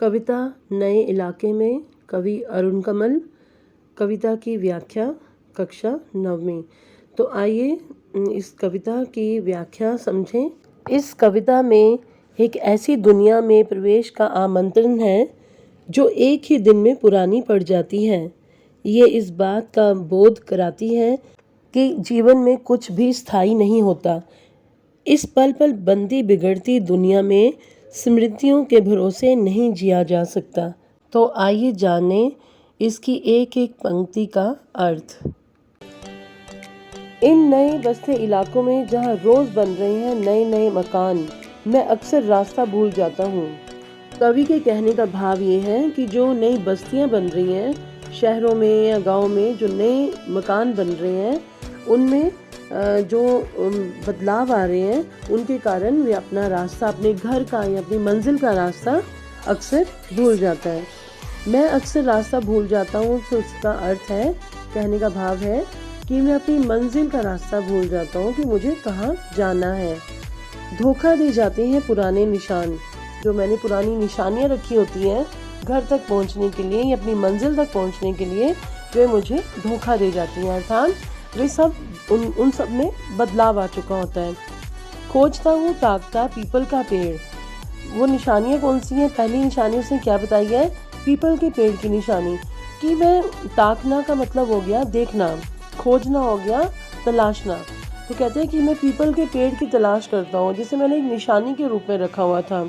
कविता नए इलाके में, कवि अरुण कमल। कविता की व्याख्या, कक्षा 9वीं। तो आइए इस कविता की व्याख्या समझें। इस कविता में एक ऐसी दुनिया में प्रवेश का आमंत्रण है जो एक ही दिन में पुरानी पड़ जाती है। ये इस बात का बोध कराती है कि जीवन में कुछ भी स्थायी नहीं होता। इस पल पल बंदी बिगड़ती दुनिया में स्मृतियों के भरोसे नहीं जिया जा सकता। तो आइए जानें इसकी एक एक पंक्ति का अर्थ। इन नए बसते इलाकों में जहाँ रोज बन रहे हैं नए नए मकान, मैं अक्सर रास्ता भूल जाता हूँ। कवि के कहने का भाव ये है कि जो नई बस्तियाँ बन रही हैं शहरों में या गाँव में, जो नए मकान बन रहे हैं उनमें जो बदलाव आ रहे हैं उनके कारण वे अपना रास्ता, अपने घर का या अपनी मंजिल का रास्ता अक्सर भूल जाता है। मैं अक्सर रास्ता भूल जाता हूँ, तो उसका अर्थ है, कहने का भाव है कि मैं अपनी मंजिल का रास्ता भूल जाता हूँ कि मुझे कहाँ जाना है। धोखा दे जाते हैं पुराने निशान, जो मैंने पुरानी निशानियाँ रखी होती हैं घर तक पहुँचने के लिए या अपनी मंजिल तक पहुँचने के लिए, वे मुझे धोखा दे जाती हैं। अर्थात वे सब उन सब में बदलाव आ चुका होता है। खोजता हूँ ताकता पीपल का पेड़। वो निशानियाँ कौन सी हैं? पहली निशानी उसने क्या बताई है? पीपल के पेड़ की निशानी। कि वह ताकना का मतलब हो गया देखना, खोजना हो गया तलाशना। तो कहते हैं कि मैं पीपल के पेड़ की तलाश करता हूँ, जिसे मैंने एक निशानी के रूप में रखा हुआ था।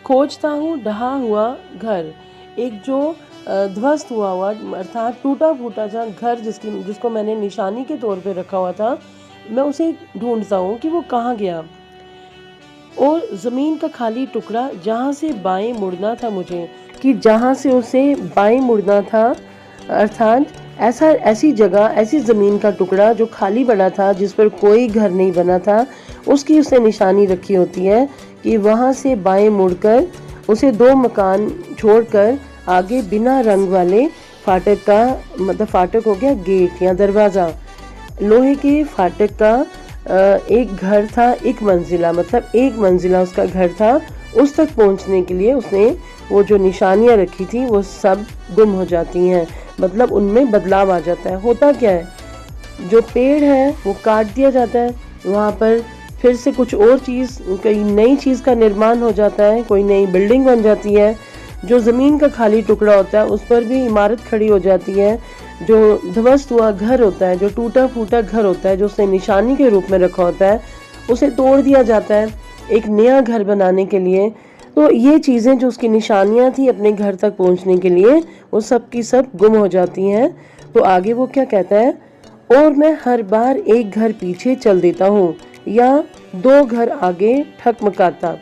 खोजता हूँ ढहा हुआ घर, एक जो ध्वस्त हुआ अर्थात टूटा फूटा सा घर जिसको मैंने निशानी के तौर पे रखा हुआ था, मैं उसे ढूंढता हूँ कि वो कहाँ गया। और ज़मीन का खाली टुकड़ा जहाँ से बाएं मुड़ना था मुझे, कि जहाँ से उसे बाएं मुड़ना था, अर्थात ऐसी जगह, ऐसी ज़मीन का टुकड़ा जो खाली पड़ा था, जिस पर कोई घर नहीं बना था, उसकी उसने निशानी रखी होती है कि वहाँ से बाएं मुड़कर उसे 2 मकान छोड़कर आगे बिना रंग वाले फाटक का, मतलब फाटक हो गया गेट या दरवाज़ा, लोहे के फाटक का एक घर था, एक मंजिला, मतलब एक मंजिला उसका घर था। उस तक पहुंचने के लिए उसने वो जो निशानियां रखी थी वो सब गुम हो जाती हैं, मतलब उनमें बदलाव आ जाता है। होता क्या है, जो पेड़ है वो काट दिया जाता है, वहाँ पर फिर से कुछ और चीज़, कोई नई चीज़ का निर्माण हो जाता है, कोई नई बिल्डिंग बन जाती है। जो ज़मीन का खाली टुकड़ा होता है उस पर भी इमारत खड़ी हो जाती है। जो ध्वस्त हुआ घर होता है, जो टूटा फूटा घर होता है, जो उसने निशानी के रूप में रखा होता है, उसे तोड़ दिया जाता है एक नया घर बनाने के लिए। तो ये चीज़ें जो उसकी निशानियाँ थी अपने घर तक पहुँचने के लिए, वो सब की सब गुम हो जाती हैं। तो आगे वो क्या कहता है, और मैं हर बार एक घर पीछे चल देता हूँ या 2 घर आगे ठकमकाता।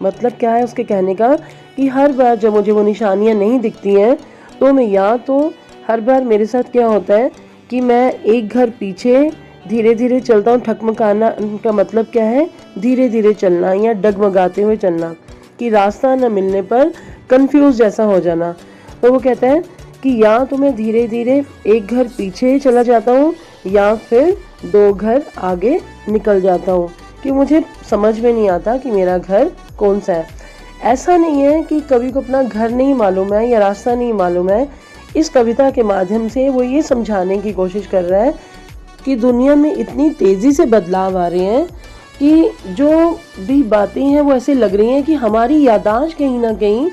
मतलब क्या है उसके कहने का, कि हर बार जब मुझे वो निशानियाँ नहीं दिखती हैं तो मैं, या तो हर बार मेरे साथ क्या होता है कि मैं एक घर पीछे धीरे धीरे चलता हूँ। ठकमकाना का मतलब क्या है, धीरे धीरे चलना या डगमगाते हुए चलना, कि रास्ता न मिलने पर कंफ्यूज जैसा हो जाना। तो वो कहता है कि या तो मैं धीरे धीरे एक घर पीछे चला जाता हूँ या फिर 2 घर आगे निकल जाता हूँ, कि मुझे समझ में नहीं आता कि मेरा घर कौन सा है। ऐसा नहीं है कि कवि को अपना घर नहीं मालूम है या रास्ता नहीं मालूम है। इस कविता के माध्यम से वो ये समझाने की कोशिश कर रहा है कि दुनिया में इतनी तेज़ी से बदलाव आ रहे हैं कि जो भी बातें हैं वो ऐसे लग रही हैं कि हमारी याददाश्त कहीं ना कहीं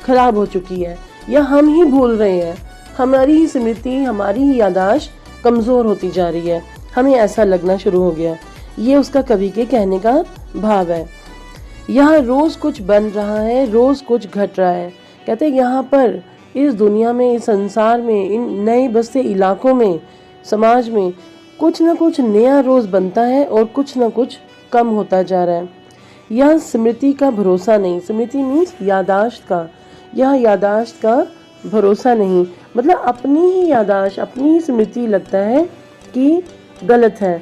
ख़राब हो चुकी है, या हम ही भूल रहे हैं, हमारी ही स्मृति, हमारी ही याददाश्त कमज़ोर होती जा रही है, हमें ऐसा लगना शुरू हो गया। ये उसका कवि के कहने का भाव है। यहाँ रोज़ कुछ बन रहा है, रोज़ कुछ घट रहा है। कहते हैं यहाँ पर, इस दुनिया में, इस संसार में, इन नए बसते इलाकों में, समाज में कुछ ना कुछ नया रोज़ बनता है और कुछ ना कुछ कम होता जा रहा है। यह स्मृति का भरोसा नहीं, स्मृति मीन्स याददाश्त का, यह याददाश्त का भरोसा नहीं, मतलब अपनी ही याददाश्त, अपनी ही स्मृति लगता है कि गलत है।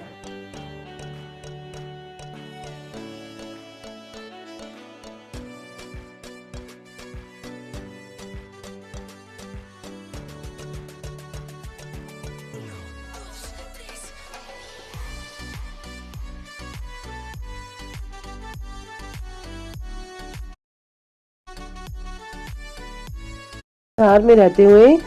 संसार में रहते हुए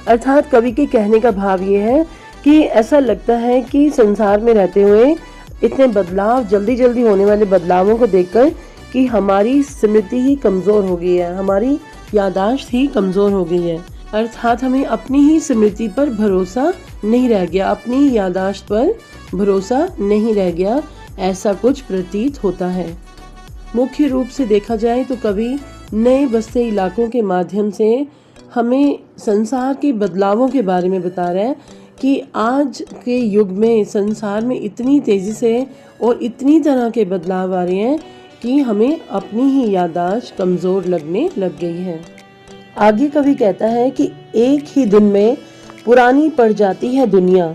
अर्थात कवि के कहने का भाव ये है कि ऐसा लगता है कि संसार में रहते हुए इतने बदलाव, जल्दी जल्दी होने वाले बदलावों को देखकर कि हमारी स्मृति ही कमजोर हो गई है, हमारी याददाश्त ही कमजोर हो गई है। अर्थात हमें अपनी ही स्मृति पर भरोसा नहीं रह गया, अपनी याददाश्त पर भरोसा नहीं रह गया, ऐसा कुछ प्रतीत होता है। मुख्य रूप से देखा जाए तो कवि नए बसते इलाकों के माध्यम से हमें संसार के बदलावों के बारे में बता रहा है कि आज के युग में संसार में इतनी तेज़ी से और इतनी तरह के बदलाव आ रहे हैं कि हमें अपनी ही याददाश्त कमज़ोर लगने लग गई है। आगे कवि कहता है कि एक ही दिन में पुरानी पड़ जाती है दुनिया,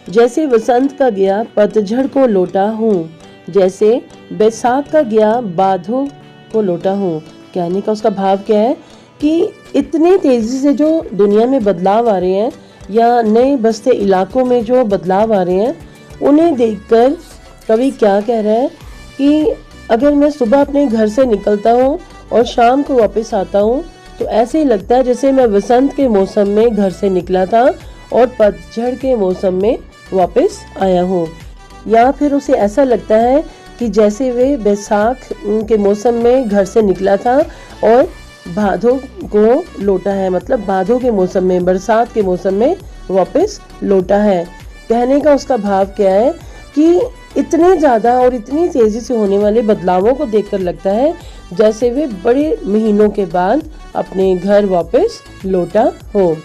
जैसे वसंत का गया पतझड़ को लौटा हूँ, जैसे बैसाख का गया बादों को लौटा हूँ। कहने का उसका भाव क्या है कि इतने तेजी से जो दुनिया में बदलाव आ रहे हैं या नए बसते इलाकों में जो बदलाव आ रहे हैं, उन्हें देखकर कवि क्या कह रहा है कि अगर मैं सुबह अपने घर से निकलता हूँ और शाम को वापस आता हूँ तो ऐसे ही लगता है जैसे मैं वसंत के मौसम में घर से निकला था और पतझड़ के मौसम में वापस आया हूँ। या फिर उसे ऐसा लगता है कि जैसे वे बैसाख के मौसम में घर से निकला था और भादों को लौटा है, मतलब भादों के मौसम में, बरसात के मौसम में वापस लौटा है। कहने का उसका भाव क्या है कि इतने ज़्यादा और इतनी तेज़ी से होने वाले बदलावों को देखकर लगता है जैसे वे बड़े महीनों के बाद अपने घर वापस लौटा हो।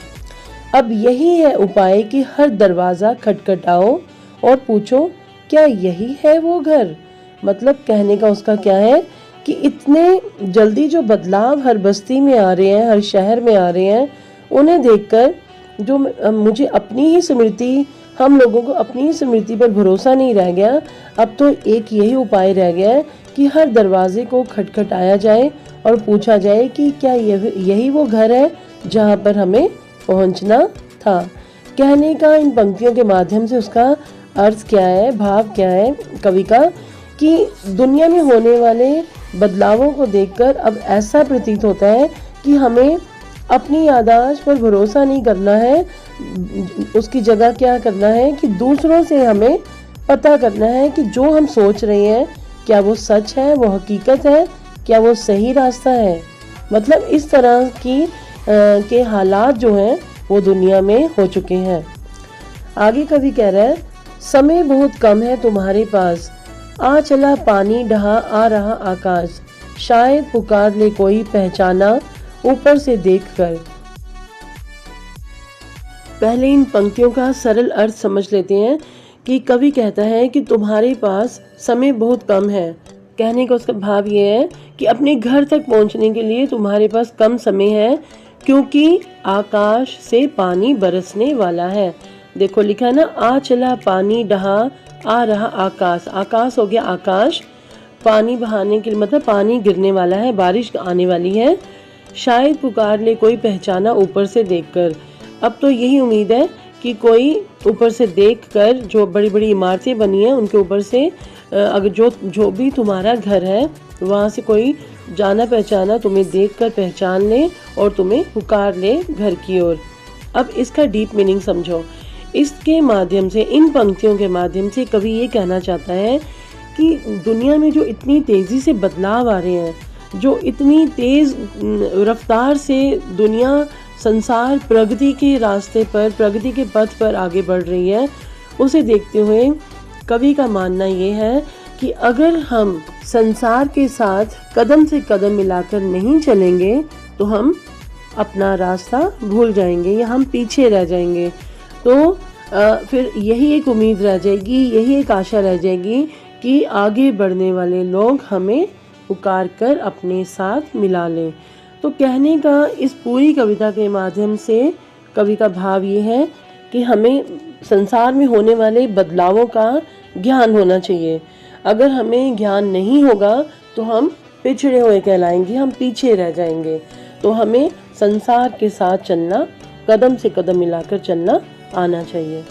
अब यही है उपाय कि हर दरवाज़ा खटखटाओ और पूछो क्या यही है वो घर। मतलब कहने का उसका क्या है कि इतने जल्दी जो बदलाव हर बस्ती में आ रहे हैं, हर शहर में आ रहे हैं, उन्हें देखकर जो मुझे अपनी ही स्मृति, हम लोगों को अपनी ही स्मृति पर भरोसा नहीं रह गया। अब तो एक यही उपाय रह गया है कि हर दरवाजे को खटखटाया जाए और पूछा जाए कि क्या यही वो घर है जहाँ पर हमें पहुँचना था। कहने का इन पंक्तियों के माध्यम से उसका अर्थ क्या है, भाव क्या है कवि का, कि दुनिया में होने वाले बदलावों को देखकर अब ऐसा प्रतीत होता है कि हमें अपनी याददाश्त पर भरोसा नहीं करना है, उसकी जगह क्या करना है कि दूसरों से हमें पता करना है कि जो हम सोच रहे हैं क्या वो सच है, वो हकीकत है, क्या वो सही रास्ता है। मतलब इस तरह की के हालात जो हैं वो दुनिया में हो चुके हैं। आगे कवि कह रहा है, समय बहुत कम है तुम्हारे पास, आ चला पानी ढहा आ रहा आकाश, शायद पुकार ले कोई पहचाना ऊपर से देखकर। पहले इन पंक्तियों का सरल अर्थ समझ लेते हैं कि कवि कहता है कि तुम्हारे पास समय बहुत कम है। कहने का उसका भाव ये है कि अपने घर तक पहुंचने के लिए तुम्हारे पास कम समय है, क्योंकि आकाश से पानी बरसने वाला है। देखो लिखा है ना, आ चला पानी ढहा आ रहा आकाश। आकाश हो गया आकाश, पानी बहाने के लिए मतलब पानी गिरने वाला है, बारिश आने वाली है। शायद पुकार ले कोई पहचाना ऊपर से देखकर। अब तो यही उम्मीद है कि कोई ऊपर से देखकर, जो बड़ी बड़ी इमारतें बनी हैं उनके ऊपर से अगर जो भी तुम्हारा घर है वहाँ से कोई जाना पहचाना तुम्हें देखकर पहचान ले और तुम्हें पुकार ले घर की ओर। अब इसका डीप मीनिंग समझो। इसके माध्यम से, इन पंक्तियों के माध्यम से कवि ये कहना चाहता है कि दुनिया में जो इतनी तेज़ी से बदलाव आ रहे हैं, जो इतनी तेज़ रफ्तार से दुनिया, संसार प्रगति के रास्ते पर, प्रगति के पथ पर आगे बढ़ रही है, उसे देखते हुए कवि का मानना ये है कि अगर हम संसार के साथ कदम से कदम मिलाकर नहीं चलेंगे तो हम अपना रास्ता भूल जाएंगे या हम पीछे रह जाएंगे। तो फिर यही एक उम्मीद रह जाएगी, यही एक आशा रह जाएगी कि आगे बढ़ने वाले लोग हमें पुकार कर अपने साथ मिला लें। तो कहने का इस पूरी कविता के माध्यम से कवि का भाव ये है कि हमें संसार में होने वाले बदलावों का ज्ञान होना चाहिए। अगर हमें ज्ञान नहीं होगा तो हम पिछड़े हुए कहलाएंगे, हम पीछे रह जाएंगे। तो हमें संसार के साथ चलना, कदम से कदम मिलाकर चलना आना चाहिए।